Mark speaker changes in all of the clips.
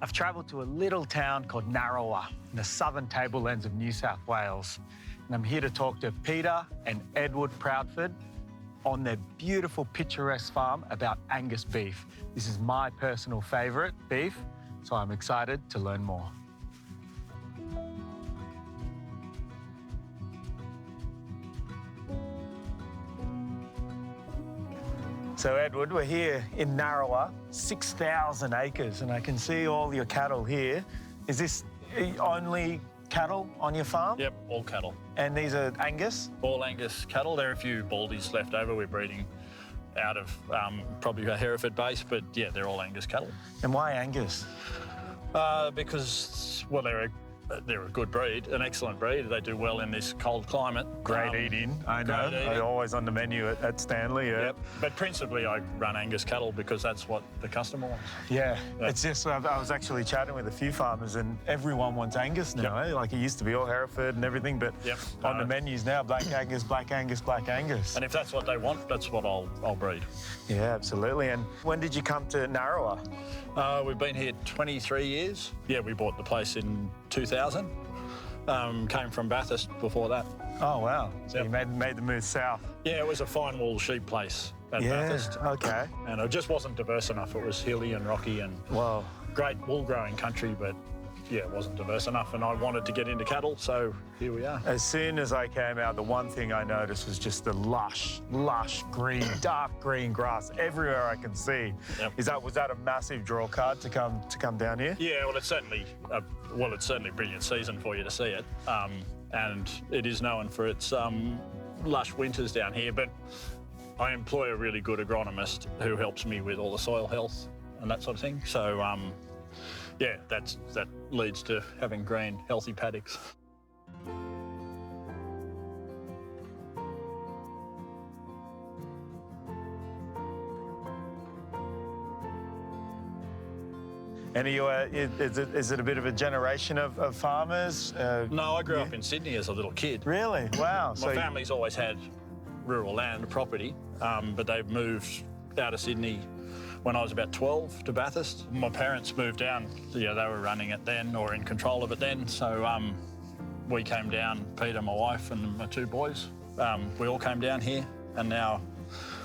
Speaker 1: I've travelled to a little town called Narrawa in the southern tablelands of New South Wales. And I'm here to talk to Peter and Edward Proudford on their beautiful picturesque farm about Angus beef. This is my personal favourite beef, so I'm excited to learn more. So Edward, we're here in Narrawa, 6,000 acres, and I can see all your cattle here. Is this only cattle on your farm?
Speaker 2: Yep, all cattle.
Speaker 1: And these are Angus?
Speaker 2: All Angus cattle. There are a few Baldies left over. We're breeding out of probably a Hereford base, but yeah, they're all Angus cattle.
Speaker 1: And why Angus?
Speaker 2: Because, well, they're a good breed, an excellent breed. They do well in this cold climate.
Speaker 1: Great eating, I know.
Speaker 2: Great eating.
Speaker 1: They're always on the menu at Stanley, yeah.
Speaker 2: Yep. But principally, I run Angus cattle because that's what the customer wants.
Speaker 1: Yeah, it's just, I was actually chatting with a few farmers and everyone wants Angus now, eh? Like it used to be all Hereford and everything, but on the menus now, Black Angus, Black Angus, Black Angus.
Speaker 2: And if that's what they want, that's what I'll breed.
Speaker 1: Yeah, absolutely. And when did you come to Narrawa?
Speaker 2: We've been here 23 years. Yeah, we bought the place in 2000. Came from Bathurst before that.
Speaker 1: Oh, wow. So you made the move south.
Speaker 2: Yeah, it was a fine wool sheep place at Bathurst.
Speaker 1: Okay.
Speaker 2: And it just wasn't diverse enough. It was hilly and rocky and great wool growing country, but yeah, it wasn't diverse enough. And I wanted to get into cattle, so here we are.
Speaker 1: As soon as I came out, the one thing I noticed was just the lush green, dark green grass everywhere I can see. Yep. Was that a massive draw card to come down here?
Speaker 2: Yeah, well, it's certainly a brilliant season for you to see it. And it is known for its lush winters down here, but I employ a really good agronomist who helps me with all the soil health and that sort of thing. So, yeah, that leads to having green, healthy paddocks.
Speaker 1: And is it a bit of a generation of farmers?
Speaker 2: No, I grew up in Sydney as a little kid.
Speaker 1: Really? Wow.
Speaker 2: My family's always had rural land property, but they've moved out of Sydney when I was about 12 to Bathurst. My parents moved down. Yeah, they were running it then or in control of it then. So we came down, Peter, my wife, and my two boys. We all came down here, and now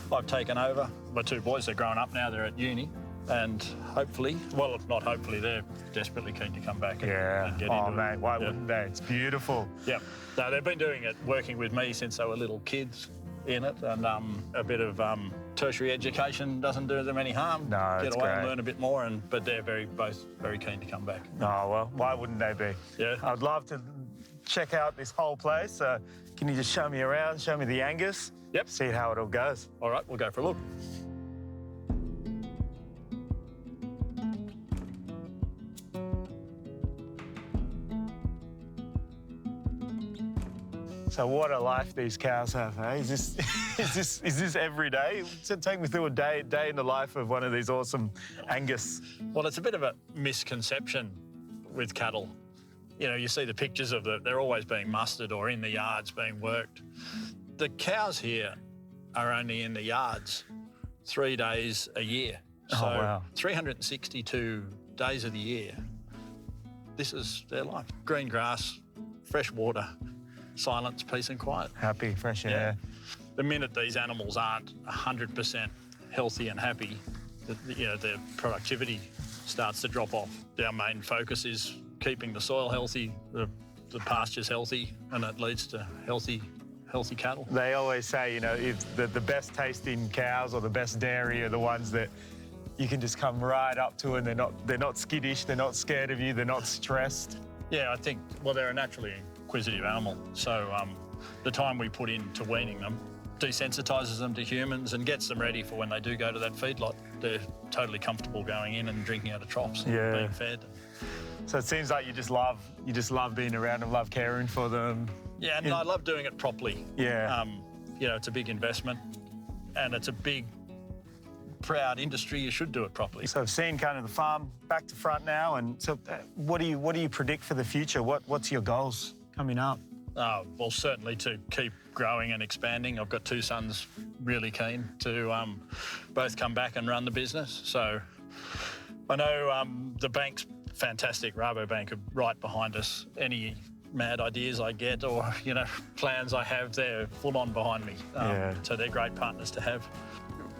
Speaker 2: I've taken over. My two boys are grown up now. They're at uni. And hopefully, well, if not hopefully, they're desperately keen to come back and get into it.
Speaker 1: Oh, mate, why wouldn't they? It's beautiful.
Speaker 2: Yeah. No, they've been doing it, working with me since they were little kids in it, and a bit of tertiary education doesn't do them any harm.
Speaker 1: No,
Speaker 2: Get away and learn a bit more, but they're both very keen to come back.
Speaker 1: Oh, well, why wouldn't they be?
Speaker 2: Yeah.
Speaker 1: I'd love to check out this whole place. Can you just show me around, show me the Angus?
Speaker 2: Yep.
Speaker 1: See how it all goes.
Speaker 2: All right, we'll go for a look.
Speaker 1: So what a life these cows have, eh? Is this every day? So take me through a day in the life of one of these awesome Angus.
Speaker 2: Well, it's a bit of a misconception with cattle. You know, you see the pictures of they're always being mustered or in the yards being worked. The cows here are only in the yards 3 days a year. So 362 days of the year, this is their life. Green grass, fresh water, silence, peace and quiet.
Speaker 1: Happy, fresh air.
Speaker 2: The minute these animals aren't 100% healthy and happy, their productivity starts to drop off. Our main focus is keeping the soil healthy, the pastures healthy, and it leads to healthy cattle.
Speaker 1: They always say, if the best tasting cows or the best dairy are the ones that you can just come right up to, and they're not skittish, they're not scared of you, they're not stressed.
Speaker 2: Yeah, I think, well, they're a naturally inquisitive animal, so the time we put into weaning them desensitises them to humans and gets them ready for when they do go to that feedlot. They're totally comfortable going in and drinking out of troughs and being fed.
Speaker 1: So it seems like you just love being around them, love caring for them.
Speaker 2: Yeah, and I love doing it properly.
Speaker 1: Yeah.
Speaker 2: It's a big investment, and it's a big, proud industry. You should do it properly.
Speaker 1: So I've seen kind of the farm back to front now, and so what do you predict for the future? What's your goals coming up?
Speaker 2: Well, certainly to keep growing and expanding. I've got two sons really keen to both come back and run the business. So I know the bank's fantastic. Rabobank are right behind us. Any mad ideas I get or, plans I have, they're full on behind me. So they're great partners to have.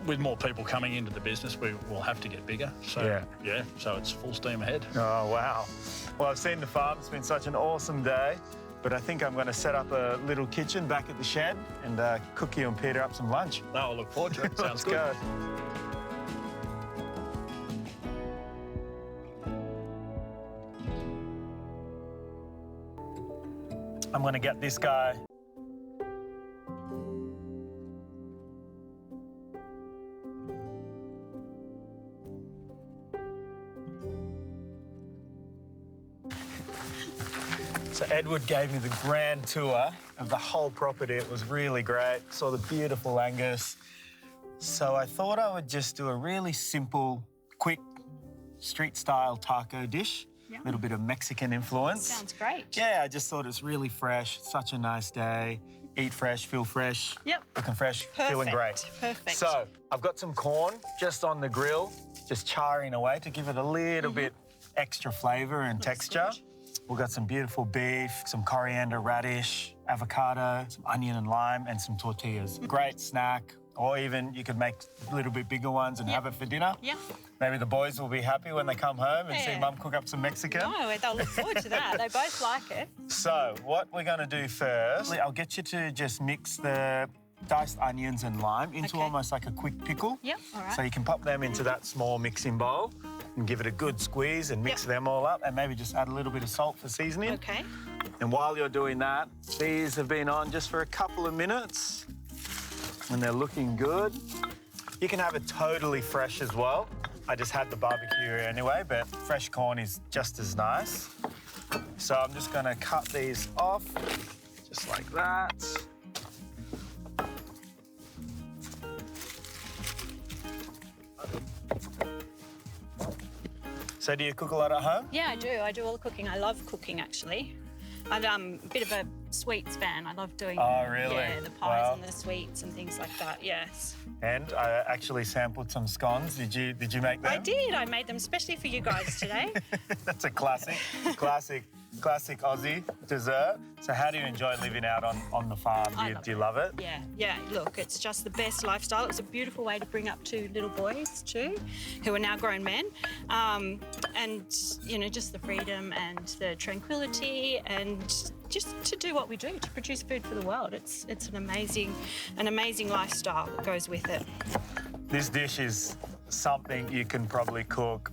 Speaker 2: With more people coming into the business, we will have to get bigger. So, so it's full steam ahead.
Speaker 1: Oh, wow. Well, I've seen the farm. It's been such an awesome day. But I think I'm going to set up a little kitchen back at the shed and cook you and Peter up some lunch.
Speaker 2: No, I look forward to it. Sounds good.
Speaker 1: Let's go. I'm going to get this guy. So Edward gave me the grand tour of the whole property. It was really great. Saw the beautiful Angus. So I thought I would just do a really simple, quick, street-style taco dish. A little bit of Mexican influence.
Speaker 3: Sounds great.
Speaker 1: Yeah, I just thought it's really fresh. Such a nice day. Eat fresh, feel fresh.
Speaker 3: Yep.
Speaker 1: Looking fresh, feeling great.
Speaker 3: Perfect.
Speaker 1: So I've got some corn just on the grill, just charring away to give it a little bit extra flavour and texture.
Speaker 3: Good.
Speaker 1: We've got some beautiful beef, some coriander, radish, avocado, some onion and lime, and some tortillas. Great snack. Or even you could make a little bit bigger ones and have it for dinner.
Speaker 3: Yeah.
Speaker 1: Maybe the boys will be happy when they come home and see Mum cook up some Mexican.
Speaker 3: No, they'll look forward to that. They both like it.
Speaker 1: So what we're going to do first, I'll get you to just mix the diced onions and lime into almost like a quick pickle.
Speaker 3: Yep, all right.
Speaker 1: So you can pop them into that small mixing bowl and give it a good squeeze and mix them all up and maybe just add a little bit of salt for seasoning.
Speaker 3: Okay.
Speaker 1: And while you're doing that, these have been on just for a couple of minutes and they're looking good. You can have it totally fresh as well. I just had the barbecue anyway, but fresh corn is just as nice. So I'm just going to cut these off, just like that. So do you cook a lot at home?
Speaker 3: Yeah, I do. I do all the cooking. I love cooking, actually. I'm a bit of a sweets fan. I love doing the pies and the sweets and things like that, yes.
Speaker 1: And I actually sampled some scones. Did you make them?
Speaker 3: I did. I made them especially for you guys today.
Speaker 1: That's a classic Aussie dessert. So how do you enjoy living out on the farm? Do you love it?
Speaker 3: Yeah. Look, it's just the best lifestyle. It's a beautiful way to bring up two little boys too, who are now grown men. And, just the freedom and the tranquility and just to do what we do, to produce food for the world. It's an amazing lifestyle that goes with it.
Speaker 1: This dish is something you can probably cook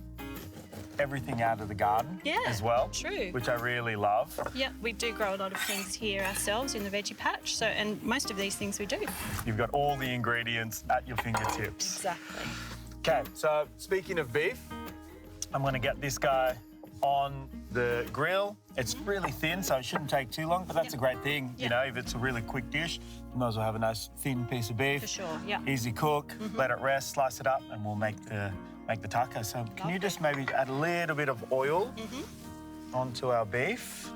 Speaker 1: everything out of the garden as well.
Speaker 3: True.
Speaker 1: Which I really love.
Speaker 3: Yeah, we do grow a lot of things here ourselves in the veggie patch. So, and most of these things we do.
Speaker 1: You've got all the ingredients at your fingertips.
Speaker 3: Exactly.
Speaker 1: Okay, so speaking of beef, I'm going to get this guy on the grill. It's really thin, so it shouldn't take too long, but that's a great thing. You know, if it's a really quick dish, you might as well have a nice thin piece of beef.
Speaker 3: For sure, yeah.
Speaker 1: Easy cook, let it rest, slice it up, and we'll make the taco. So can you just maybe add a little bit of oil onto our beef?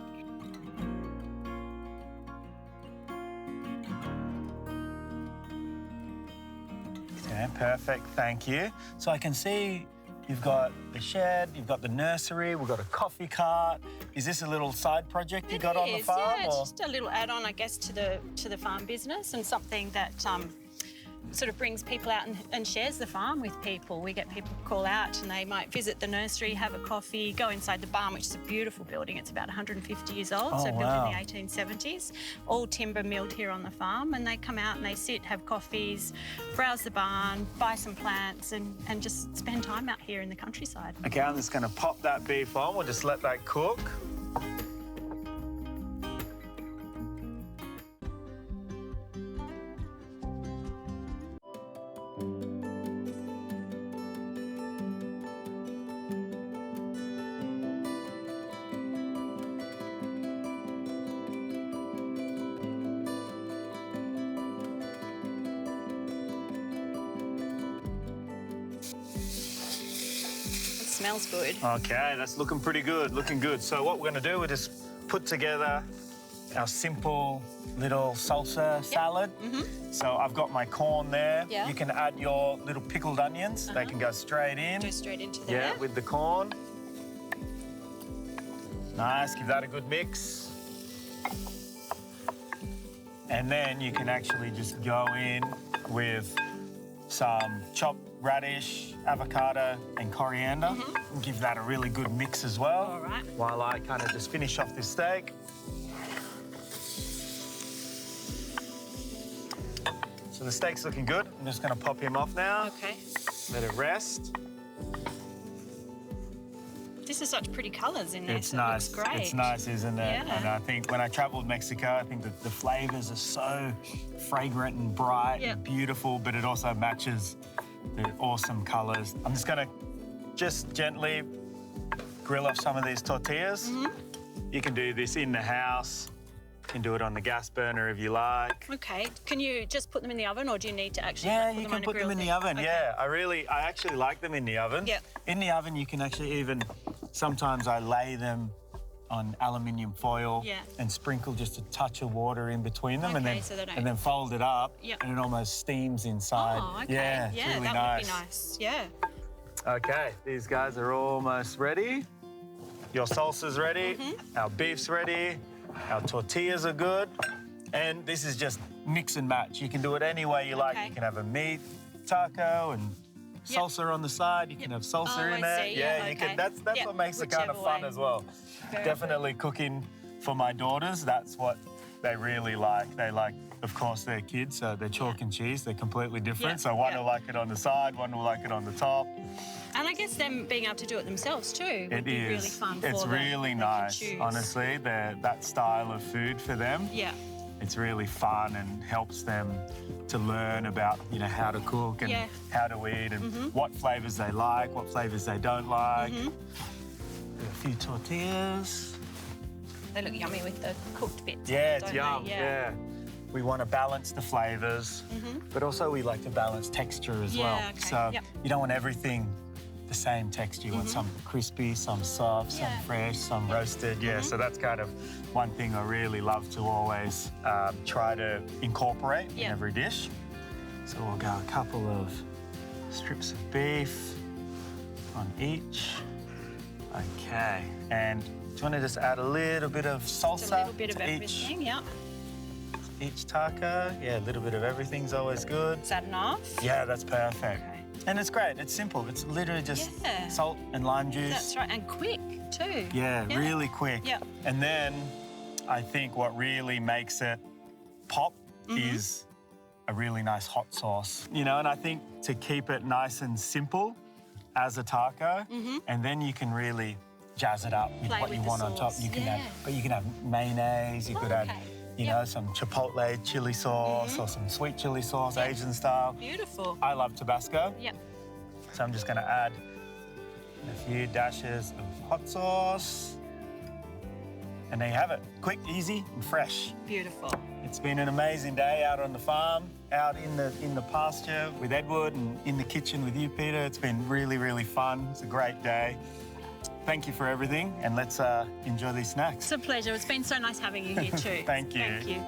Speaker 1: Okay, perfect, thank you. So I can see you've got the shed, you've got the nursery, we've got a coffee cart. Is this a little side project you got on the farm?
Speaker 3: Yeah, it's just a little add-on, I guess, to the farm business and something that sort of brings people out and shares the farm with people. We get people call out and they might visit the nursery, have a coffee, go inside the barn, which is a beautiful building. It's about 150 years old, so built in the 1870s. All timber milled here on the farm, and they come out and they sit, have coffees, browse the barn, buy some plants and just spend time out here in the countryside.
Speaker 1: Okay, I'm just going to pop that beef on. We'll just let that cook.
Speaker 3: Smells good.
Speaker 1: Okay, that's looking pretty good, looking good. So what we're going to do, we'll just put together our simple little salsa salad. So I've got my corn there.
Speaker 3: Yeah.
Speaker 1: You can add your little pickled onions. They can go straight in.
Speaker 3: Go straight into there.
Speaker 1: Yeah, with the corn. Nice, give that a good mix. And then you can actually just go in with some chopped radish, avocado, and coriander. And give that a really good mix as well.
Speaker 3: All right.
Speaker 1: While I kind of just finish off this steak. So the steak's looking good. I'm just gonna pop him off now.
Speaker 3: Okay.
Speaker 1: Let it rest.
Speaker 3: This is such pretty colours in there.
Speaker 1: It's
Speaker 3: so
Speaker 1: nice.
Speaker 3: It looks great.
Speaker 1: It's nice, isn't it?
Speaker 3: Yeah.
Speaker 1: And I think when I travelled Mexico, I think that the flavours are so fragrant and bright
Speaker 3: Yeah.
Speaker 1: and beautiful, but it also matches the awesome colours. I'm just gonna gently grill off some of these tortillas. You can do this in the house. You can do it on the gas burner if you like.
Speaker 3: Okay. Can you just put them in the oven, or do you need to actually
Speaker 1: Yeah,
Speaker 3: put
Speaker 1: you
Speaker 3: them
Speaker 1: can
Speaker 3: on a
Speaker 1: put them
Speaker 3: grill
Speaker 1: in the
Speaker 3: thing?
Speaker 1: oven.
Speaker 3: Okay.
Speaker 1: Yeah, I actually like them in the oven.
Speaker 3: Yep.
Speaker 1: In the oven, you can actually even, sometimes I lay them on aluminium foil
Speaker 3: Yeah.
Speaker 1: and sprinkle just a touch of water in between them, and
Speaker 3: Okay,
Speaker 1: then
Speaker 3: so they don't-
Speaker 1: and then fold it up,
Speaker 3: Yep.
Speaker 1: and it almost steams inside.
Speaker 3: Oh, okay.
Speaker 1: Yeah, it's really
Speaker 3: that
Speaker 1: nice.
Speaker 3: would be nice. Yeah.
Speaker 1: Okay, these guys are almost ready. Your salsa's ready.
Speaker 3: Mm-hmm.
Speaker 1: Our beef's ready. Our tortillas are good. And this is just mix and match. You can do it any way you like.
Speaker 3: Okay.
Speaker 1: You can have a meat taco and
Speaker 3: Yep.
Speaker 1: salsa on the side. You can have salsa
Speaker 3: Oh,
Speaker 1: in
Speaker 3: I
Speaker 1: there.
Speaker 3: see.
Speaker 1: Yeah,
Speaker 3: Yeah,
Speaker 1: you can.
Speaker 3: okay.
Speaker 1: That's
Speaker 3: Yep,
Speaker 1: what makes it kind of
Speaker 3: whichever
Speaker 1: fun
Speaker 3: way.
Speaker 1: as well.
Speaker 3: Very
Speaker 1: Definitely cooking for my daughters. That's what they really like. They like, of course, their kids. So they're chalk and cheese. They're completely different.
Speaker 3: Yeah,
Speaker 1: So one
Speaker 3: yeah.
Speaker 1: will like it on the side, one will like it on the top.
Speaker 3: And I guess them being able to do it themselves too would
Speaker 1: It
Speaker 3: be
Speaker 1: is.
Speaker 3: really fun for
Speaker 1: It's
Speaker 3: them.
Speaker 1: really
Speaker 3: They can
Speaker 1: nice,
Speaker 3: choose.
Speaker 1: honestly. That style of food for them.
Speaker 3: Yeah.
Speaker 1: It's really fun and helps them to learn about, how to cook and
Speaker 3: Yeah.
Speaker 1: how to eat and what flavours they like, what flavours they don't like. A few tortillas.
Speaker 3: They look yummy with the cooked bits.
Speaker 1: Yeah,
Speaker 3: don't
Speaker 1: it's
Speaker 3: they?
Speaker 1: yum. Yeah. We want to balance the flavours, but also we like to balance texture as
Speaker 3: Yeah,
Speaker 1: well.
Speaker 3: okay,
Speaker 1: So
Speaker 3: yep.
Speaker 1: you don't want everything the same texture. You want some crispy, some soft, some
Speaker 3: Yeah.
Speaker 1: fresh, some roasted. Yeah, so that's kind of one thing I really love to always try to incorporate in
Speaker 3: Yeah.
Speaker 1: every dish. So we'll go a couple of strips of beef on each. Okay, and do you want to just add a little bit of salsa
Speaker 3: Just a little bit of
Speaker 1: to
Speaker 3: everything. Yeah.
Speaker 1: each taco? Yeah, a little bit of everything's always good.
Speaker 3: Is that enough?
Speaker 1: Yeah, that's perfect.
Speaker 3: Okay.
Speaker 1: And it's great. It's simple. It's literally just
Speaker 3: Yeah.
Speaker 1: salt and lime juice.
Speaker 3: That's right, and quick too.
Speaker 1: Yeah, really quick.
Speaker 3: Yeah.
Speaker 1: And then I think what really makes it pop
Speaker 3: Mm-hmm.
Speaker 1: is a really nice hot sauce. And I think to keep it nice and simple as a taco, and then you can really jazz it up with
Speaker 3: Mm-hmm. Play
Speaker 1: what
Speaker 3: with
Speaker 1: you
Speaker 3: the
Speaker 1: want on top.
Speaker 3: sauce.
Speaker 1: You can
Speaker 3: Yeah.
Speaker 1: but you can have mayonnaise, you could add,
Speaker 3: Okay.
Speaker 1: you
Speaker 3: Yep.
Speaker 1: know, some chipotle chili sauce or some sweet chili sauce,
Speaker 3: Yeah.
Speaker 1: Asian style.
Speaker 3: Beautiful.
Speaker 1: I love Tabasco.
Speaker 3: Yep.
Speaker 1: So I'm just going to add a few dashes of hot sauce. And there you have it. Quick, easy, and fresh.
Speaker 3: Beautiful.
Speaker 1: It's been an amazing day out on the farm, out in the pasture with Edward and in the kitchen with you, Peter. It's been really, really fun. It's a great day. Thank you for everything, and let's enjoy these snacks.
Speaker 3: It's a pleasure. It's been so nice having you here too.
Speaker 1: Thank you.
Speaker 3: Thank you.